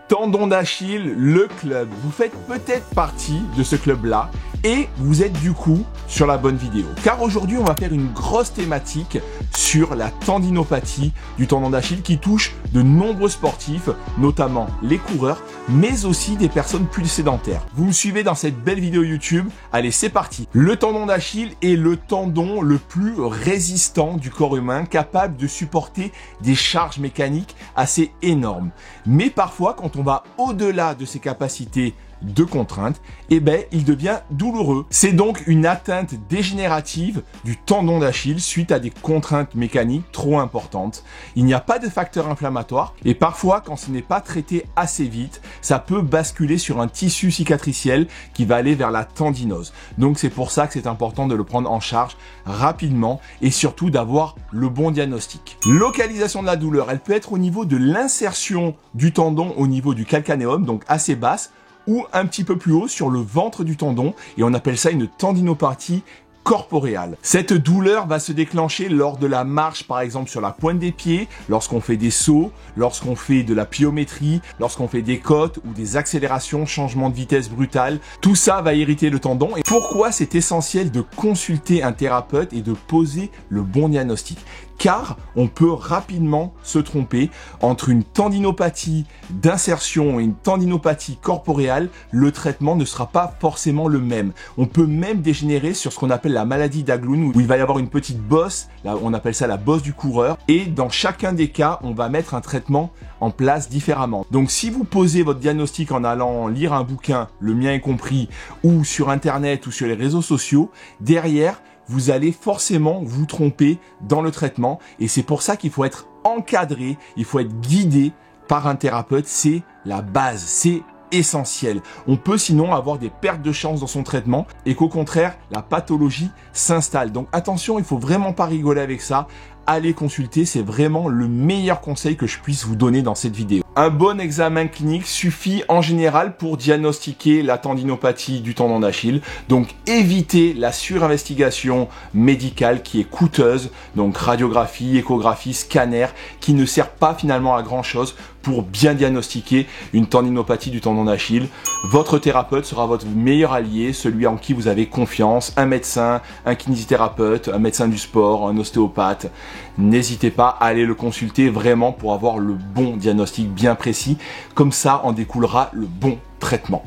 Tendon d'Achille, le club. Vous faites peut-être partie de ce club-là et vous êtes du coup sur la bonne vidéo. Car aujourd'hui, on va faire une grosse thématique sur la tendinopathie du tendon d'Achille qui touche de nombreux sportifs, notamment les coureurs, mais aussi des personnes plus sédentaires. Vous me suivez dans cette belle vidéo YouTube? Allez, c'est parti. Le tendon d'Achille est le tendon le plus résistant du corps humain, capable de supporter des charges mécaniques assez énormes. Mais parfois, quand on va au-delà de ses capacités de contrainte, eh ben, il devient douloureux. C'est donc une atteinte dégénérative du tendon d'Achille suite à des contraintes mécaniques trop importantes. Il n'y a pas de facteur inflammatoire et parfois, quand ce n'est pas traité assez vite, ça peut basculer sur un tissu cicatriciel qui va aller vers la tendinose. Donc c'est pour ça que c'est important de le prendre en charge rapidement et surtout d'avoir le bon diagnostic. Localisation de la douleur, elle peut être au niveau de l'insertion du tendon au niveau du calcanéum, donc assez basse, ou un petit peu plus haut sur le ventre du tendon et on appelle ça une tendinopathie corporeale. Cette douleur va se déclencher lors de la marche, par exemple sur la pointe des pieds, lorsqu'on fait des sauts, lorsqu'on fait de la pliométrie, lorsqu'on fait des côtes ou des accélérations, changement de vitesse brutal. Tout ça va irriter le tendon. Et pourquoi c'est essentiel de consulter un thérapeute et de poser le bon diagnostic? Car on peut rapidement se tromper entre une tendinopathie d'insertion et une tendinopathie corporeale. Le traitement ne sera pas forcément le même. On peut même dégénérer sur ce qu'on appelle la maladie d'Aglun, où il va y avoir une petite bosse, là on appelle ça la bosse du coureur. Et dans chacun des cas, on va mettre un traitement en place différemment. Donc si vous posez votre diagnostic en allant lire un bouquin, le mien est compris, ou sur internet ou sur les réseaux sociaux, derrière, vous allez forcément vous tromper dans le traitement et c'est pour ça qu'il faut être encadré, il faut être guidé par un thérapeute, c'est la base, c'est essentiel. On peut sinon avoir des pertes de chance dans son traitement et qu'au contraire, la pathologie s'installe. Donc attention, il faut vraiment pas rigoler avec ça. Allez consulter, c'est vraiment le meilleur conseil que je puisse vous donner dans cette vidéo. Un bon examen clinique suffit en général pour diagnostiquer la tendinopathie du tendon d'Achille. Donc évitez la surinvestigation médicale qui est coûteuse, donc radiographie, échographie, scanner, qui ne sert pas finalement à grand chose pour bien diagnostiquer une tendinopathie du tendon d'Achille. Votre thérapeute sera votre meilleur allié, celui en qui vous avez confiance, un médecin, un kinésithérapeute, un médecin du sport, un ostéopathe. N'hésitez pas à aller le consulter vraiment pour avoir le bon diagnostic bien précis. Comme ça, en découlera le bon traitement.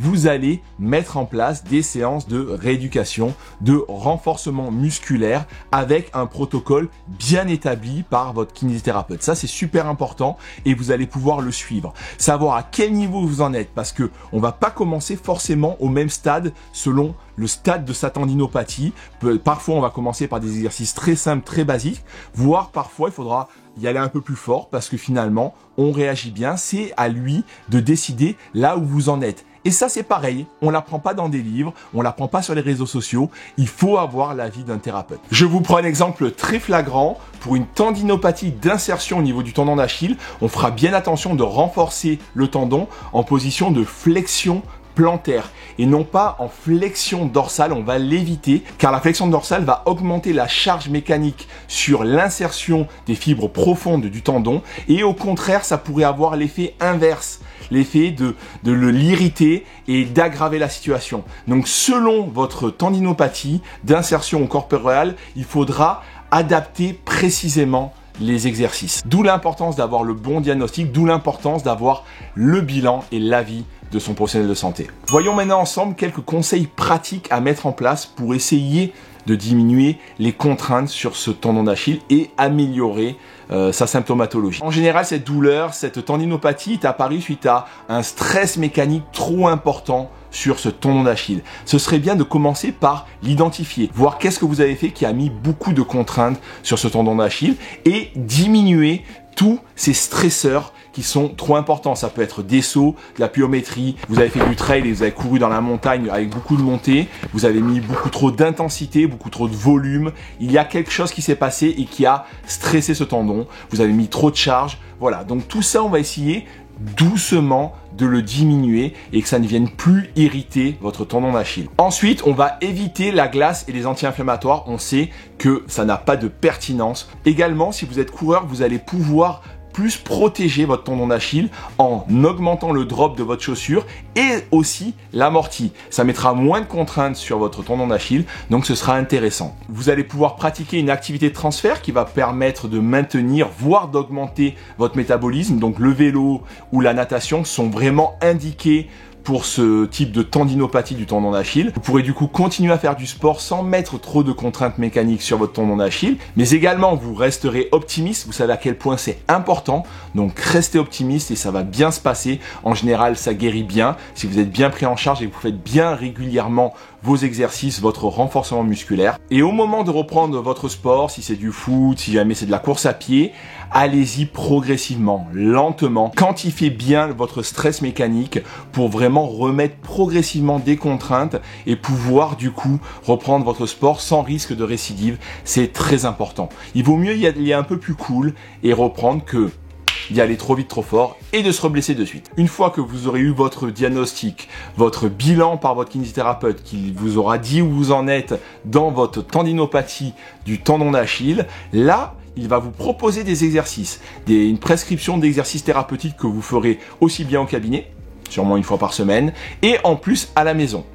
Vous allez mettre en place des séances de rééducation, de renforcement musculaire avec un protocole bien établi par votre kinésithérapeute. Ça, c'est super important et vous allez pouvoir le suivre. Savoir à quel niveau vous en êtes parce que on va pas commencer forcément au même stade selon le stade de sa tendinopathie. Parfois, on va commencer par des exercices très simples, très basiques, voire parfois, il faudra y aller un peu plus fort parce que finalement, on réagit bien. C'est à lui de décider là où vous en êtes. Et ça, c'est pareil, on l'apprend pas dans des livres, on l'apprend pas sur les réseaux sociaux, il faut avoir l'avis d'un thérapeute. Je vous prends un exemple très flagrant. Pour une tendinopathie d'insertion au niveau du tendon d'Achille, on fera bien attention de renforcer le tendon en position de flexion plantaire et non pas en flexion dorsale. On va l'éviter car la flexion dorsale va augmenter la charge mécanique sur l'insertion des fibres profondes du tendon et au contraire ça pourrait avoir l'effet inverse, l'effet de l'irriter et d'aggraver la situation. Donc selon votre tendinopathie d'insertion corporelle, il faudra adapter précisément les exercices. D'où l'importance d'avoir le bon diagnostic, d'où l'importance d'avoir le bilan et l'avis de son professionnel de santé. Voyons maintenant ensemble quelques conseils pratiques à mettre en place pour essayer de diminuer les contraintes sur ce tendon d'Achille et améliorer sa symptomatologie. En général, cette douleur, cette tendinopathie est apparue suite à un stress mécanique trop important sur ce tendon d'Achille. Ce serait bien de commencer par l'identifier, voir qu'est-ce que vous avez fait qui a mis beaucoup de contraintes sur ce tendon d'Achille et diminuer tous ces stresseurs qui sont trop importants. Ça peut être des sauts, de la pliométrie, vous avez fait du trail et vous avez couru dans la montagne avec beaucoup de montées, vous avez mis beaucoup trop d'intensité, beaucoup trop de volume, il y a quelque chose qui s'est passé et qui a stressé ce tendon, vous avez mis trop de charge, voilà. Donc tout ça, on va essayer doucement de le diminuer et que ça ne vienne plus irriter votre tendon d'Achille. Ensuite, on va éviter la glace et les anti-inflammatoires. On sait que ça n'a pas de pertinence. Également, si vous êtes coureur, vous allez pouvoir plus protéger votre tendon d'Achille en augmentant le drop de votre chaussure et aussi l'amorti. Ça mettra moins de contraintes sur votre tendon d'Achille, donc ce sera intéressant. Vous allez pouvoir pratiquer une activité de transfert qui va permettre de maintenir, voire d'augmenter votre métabolisme. Donc le vélo ou la natation sont vraiment indiqués pour ce type de tendinopathie du tendon d'Achille. Vous pourrez du coup continuer à faire du sport sans mettre trop de contraintes mécaniques sur votre tendon d'Achille, mais également vous resterez optimiste. Vous savez à quel point c'est important, donc restez optimiste et ça va bien se passer. En général, ça guérit bien si vous êtes bien pris en charge et que vous faites bien régulièrement vos exercices, votre renforcement musculaire. Et au moment de reprendre votre sport, si c'est du foot, si jamais c'est de la course à pied, allez-y progressivement, lentement. Quantifiez bien votre stress mécanique pour vraiment remettre progressivement des contraintes et pouvoir du coup reprendre votre sport sans risque de récidive. C'est très important. Il vaut mieux y aller un peu plus cool et reprendre que d'y aller trop vite, trop fort et de se reblesser de suite. Une fois que vous aurez eu votre diagnostic, votre bilan par votre kinésithérapeute qui vous aura dit où vous en êtes dans votre tendinopathie du tendon d'Achille, là, il va vous proposer des exercices, une prescription d'exercices thérapeutiques que vous ferez aussi bien au cabinet, sûrement une fois par semaine, et en plus à la maison.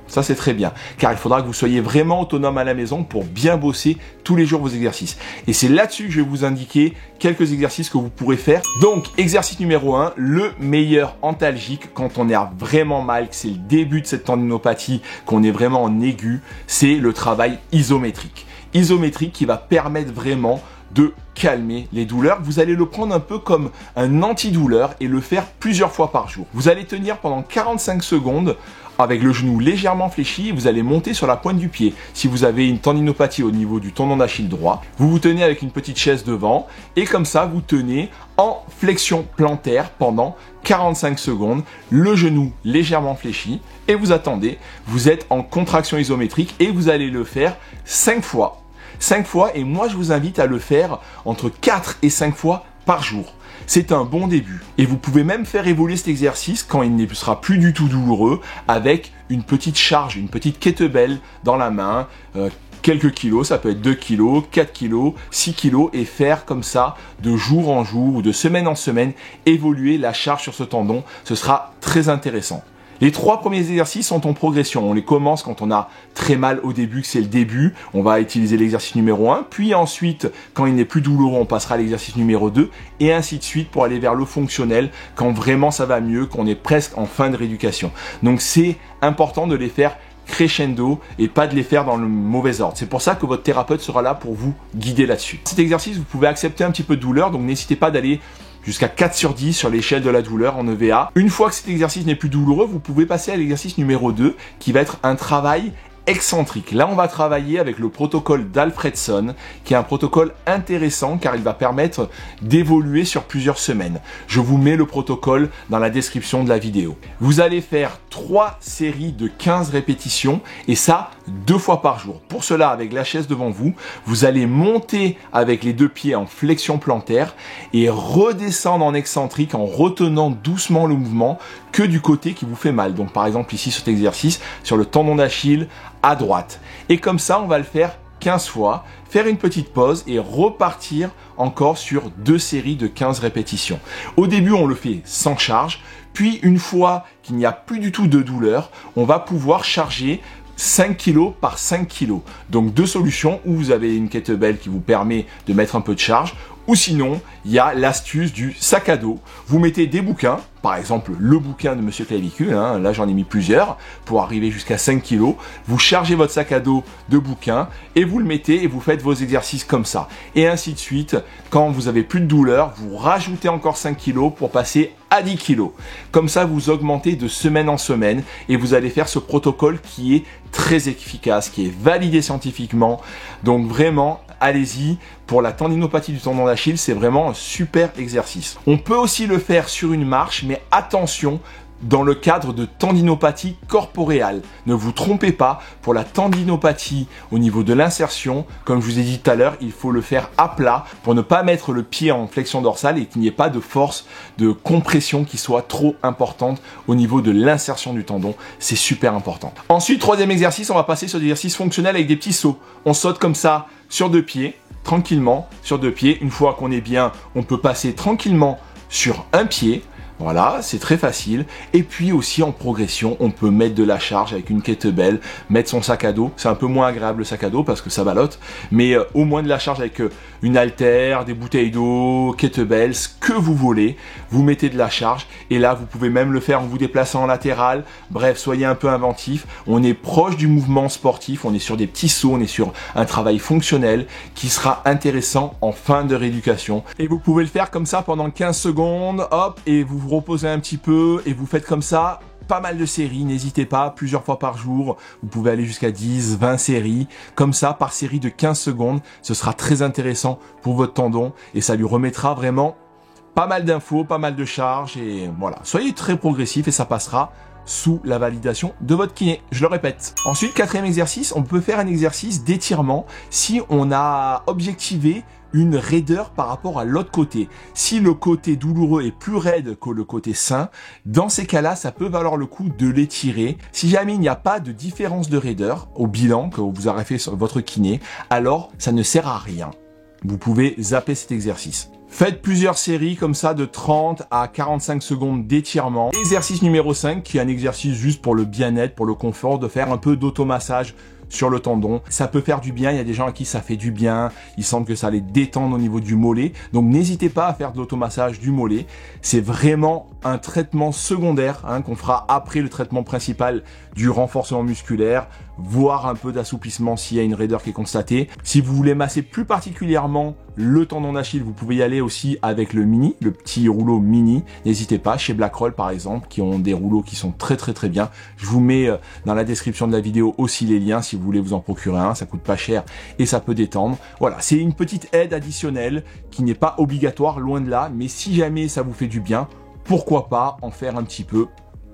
Ça, c'est très bien, car il faudra que vous soyez vraiment autonome à la maison pour bien bosser tous les jours vos exercices. Et c'est là-dessus que je vais vous indiquer quelques exercices que vous pourrez faire. Donc, exercice numéro 1, le meilleur antalgique quand on est vraiment mal, que c'est le début de cette tendinopathie, qu'on est vraiment en aigu, c'est le travail isométrique. Isométrique qui va permettre vraiment de calmer les douleurs. Vous allez le prendre un peu comme un antidouleur et le faire plusieurs fois par jour. Vous allez tenir pendant 45 secondes avec le genou légèrement fléchi et vous allez monter sur la pointe du pied. Si vous avez une tendinopathie au niveau du tendon d'Achille droit, vous vous tenez avec une petite chaise devant et comme ça, vous tenez en flexion plantaire pendant 45 secondes, le genou légèrement fléchi et vous attendez. Vous êtes en contraction isométrique et vous allez le faire 5 fois. 5 fois et moi je vous invite à le faire entre 4 et 5 fois par jour. C'est un bon début. Et vous pouvez même faire évoluer cet exercice quand il ne sera plus du tout douloureux avec une petite charge, une petite kettlebell dans la main, quelques kilos, ça peut être 2 kilos, 4 kilos, 6 kilos et faire comme ça de jour en jour ou de semaine en semaine évoluer la charge sur ce tendon. Ce sera très intéressant. Les 3 premiers exercices sont en progression. On les commence quand on a très mal au début, que c'est le début. On va utiliser l'exercice numéro 1. Puis ensuite, quand il n'est plus douloureux, on passera à l'exercice numéro 2. Et ainsi de suite pour aller vers le fonctionnel quand vraiment ça va mieux, qu'on est presque en fin de rééducation. Donc c'est important de les faire crescendo et pas de les faire dans le mauvais ordre. C'est pour ça que votre thérapeute sera là pour vous guider là-dessus. Cet exercice, vous pouvez accepter un petit peu de douleur, donc n'hésitez pas d'aller jusqu'à 4 sur 10 sur l'échelle de la douleur en EVA. Une fois que cet exercice n'est plus douloureux, vous pouvez passer à l'exercice numéro 2 qui va être un travail excentrique. Là, on va travailler avec le protocole d'Alfredson, qui est un protocole intéressant car il va permettre d'évoluer sur plusieurs semaines. Je vous mets le protocole dans la description de la vidéo. Vous allez faire 3 séries de 15 répétitions et ça 2 fois par jour. Pour cela, avec la chaise devant vous, vous allez monter avec les 2 pieds en flexion plantaire et redescendre en excentrique en retenant doucement le mouvement que du côté qui vous fait mal. Donc par exemple ici sur cet exercice, sur le tendon d'Achille à droite. Et comme ça, on va le faire 15 fois, faire une petite pause et repartir encore sur 2 séries de 15 répétitions. Au début, on le fait sans charge, puis une fois qu'il n'y a plus du tout de douleur, on va pouvoir charger 5 kg par 5 kg. Donc 2 solutions, où vous avez une kettlebell qui vous permet de mettre un peu de charge, ou sinon, il y a l'astuce du sac à dos. Vous mettez des bouquins, par exemple le bouquin de Monsieur Clavicule, là j'en ai mis plusieurs, pour arriver jusqu'à 5 kg. Vous chargez votre sac à dos de bouquins et vous le mettez et vous faites vos exercices comme ça. Et ainsi de suite, quand vous avez plus de douleur, vous rajoutez encore 5 kg pour passer à 10 kg. Comme ça, vous augmentez de semaine en semaine et vous allez faire ce protocole qui est très efficace, qui est validé scientifiquement. Donc vraiment, allez-y. Pour la tendinopathie du tendon d'Achille, c'est vraiment un super exercice. On peut aussi le faire sur une marche, mais attention, dans le cadre de tendinopathie corporeale. Ne vous trompez pas, pour la tendinopathie au niveau de l'insertion, comme je vous ai dit tout à l'heure, il faut le faire à plat pour ne pas mettre le pied en flexion dorsale et qu'il n'y ait pas de force de compression qui soit trop importante au niveau de l'insertion du tendon. C'est super important. Ensuite, troisième exercice, on va passer sur des exercices fonctionnels avec des petits sauts. On saute comme ça sur deux pieds, tranquillement sur deux pieds. Une fois qu'on est bien, on peut passer tranquillement sur un pied. Voilà, c'est très facile. Et puis aussi en progression, on peut mettre de la charge avec une kettlebell, mettre son sac à dos. C'est un peu moins agréable le sac à dos parce que ça ballotte, mais au moins de la charge avec une haltère, des bouteilles d'eau, kettlebell, ce que vous voulez. Vous mettez de la charge et là, vous pouvez même le faire en vous déplaçant en latéral. Bref, soyez un peu inventif. On est proche du mouvement sportif, on est sur des petits sauts, on est sur un travail fonctionnel qui sera intéressant en fin de rééducation. Et vous pouvez le faire comme ça pendant 15 secondes, hop, et vous reposez un petit peu et vous faites comme ça pas mal de séries, n'hésitez pas, plusieurs fois par jour, vous pouvez aller jusqu'à 10, 20 séries, comme ça par série de 15 secondes, ce sera très intéressant pour votre tendon et ça lui remettra vraiment pas mal d'infos, pas mal de charges et voilà, soyez très progressif et ça passera sous la validation de votre kiné, je le répète. Ensuite, quatrième exercice, on peut faire un exercice d'étirement si on a objectivé une raideur par rapport à l'autre côté. Si le côté douloureux est plus raide que le côté sain, dans ces cas-là, ça peut valoir le coup de l'étirer. Si jamais il n'y a pas de différence de raideur au bilan que vous aurez fait sur votre kiné, alors ça ne sert à rien. Vous pouvez zapper cet exercice. Faites plusieurs séries comme ça de 30 à 45 secondes d'étirement. Exercice numéro 5 qui est un exercice juste pour le bien-être, pour le confort, de faire un peu d'automassage sur le tendon. Ça peut faire du bien, il y a des gens à qui ça fait du bien, il semble que ça les détende au niveau du mollet. Donc n'hésitez pas à faire de l'automassage du mollet. C'est vraiment un traitement secondaire qu'on fera après le traitement principal du renforcement musculaire, voire un peu d'assouplissement s'il y a une raideur qui est constatée. Si vous voulez masser plus particulièrement le tendon d'Achille, vous pouvez y aller aussi avec le mini, le petit rouleau mini. N'hésitez pas, chez Blackroll par exemple, qui ont des rouleaux qui sont très bien. Je vous mets dans la description de la vidéo aussi les liens si vous voulez vous en procurer un, ça coûte pas cher et ça peut détendre. Voilà, c'est une petite aide additionnelle qui n'est pas obligatoire, loin de là, mais si jamais ça vous fait du bien, pourquoi pas en faire un petit peu.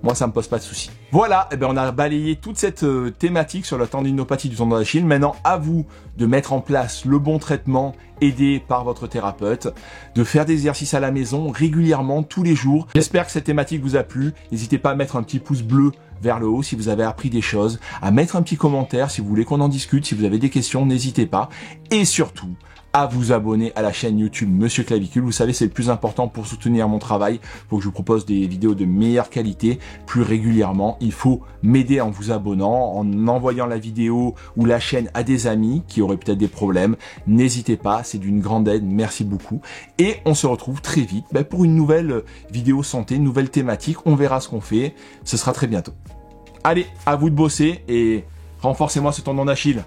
Moi, ça me pose pas de soucis. Voilà, on a balayé toute cette thématique sur la tendinopathie du tendon d'Achille. Maintenant, à vous de mettre en place le bon traitement aidé par votre thérapeute, de faire des exercices à la maison régulièrement, tous les jours. J'espère que cette thématique vous a plu. N'hésitez pas à mettre un petit pouce bleu vers le haut si vous avez appris des choses, à mettre un petit commentaire si vous voulez qu'on en discute, si vous avez des questions, n'hésitez pas. Et surtout, à vous abonner à la chaîne YouTube Monsieur Clavicule. Vous savez, c'est le plus important pour soutenir mon travail, pour que je vous propose des vidéos de meilleure qualité plus régulièrement. Il faut m'aider en vous abonnant, en envoyant la vidéo ou la chaîne à des amis qui auraient peut-être des problèmes. N'hésitez pas, c'est d'une grande aide. Merci beaucoup. Et on se retrouve très vite pour une nouvelle vidéo santé, une nouvelle thématique. On verra ce qu'on fait. Ce sera très bientôt. Allez, à vous de bosser et renforcez-moi ce tendon d'Achille.